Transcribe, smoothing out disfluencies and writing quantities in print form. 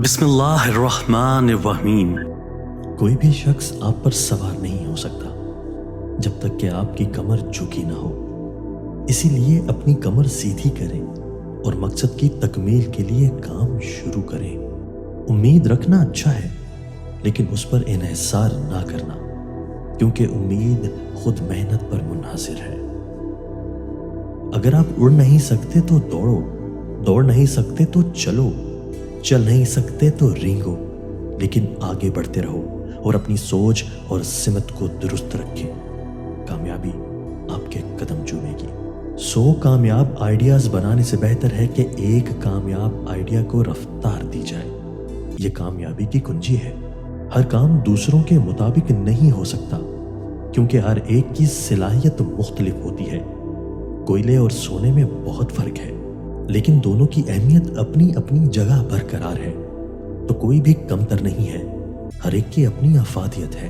بسم اللہ الرحمن الرحیم۔ کوئی بھی شخص آپ پر سوار نہیں ہو سکتا جب تک کہ آپ کی کمر جھکی نہ ہو۔ اسی لیے اپنی کمر سیدھی کریں اور مقصد کی تکمیل کے لیے کام شروع کریں۔ امید رکھنا اچھا ہے لیکن اس پر انحصار نہ کرنا، کیونکہ امید خود محنت پر منحصر ہے۔ اگر آپ اڑ نہیں سکتے تو دوڑو، دوڑ نہیں سکتے تو چلو، چل نہیں سکتے تو رینگو، لیکن آگے بڑھتے رہو اور اپنی سوچ اور سمت کو درست رکھیں۔ کامیابی آپ کے قدم چومے گی۔ 100 کامیاب آئیڈیاز بنانے سے بہتر ہے کہ ایک کامیاب آئیڈیا کو رفتار دی جائے۔ یہ کامیابی کی کنجی ہے۔ ہر کام دوسروں کے مطابق نہیں ہو سکتا، کیونکہ ہر ایک کی صلاحیت مختلف ہوتی ہے۔ کوئلے اور سونے میں بہت فرق ہے، لیکن دونوں کی اہمیت اپنی اپنی جگہ برقرار ہے، تو کوئی بھی کمتر نہیں ہے۔ ہر ایک کی اپنی افادیت ہے۔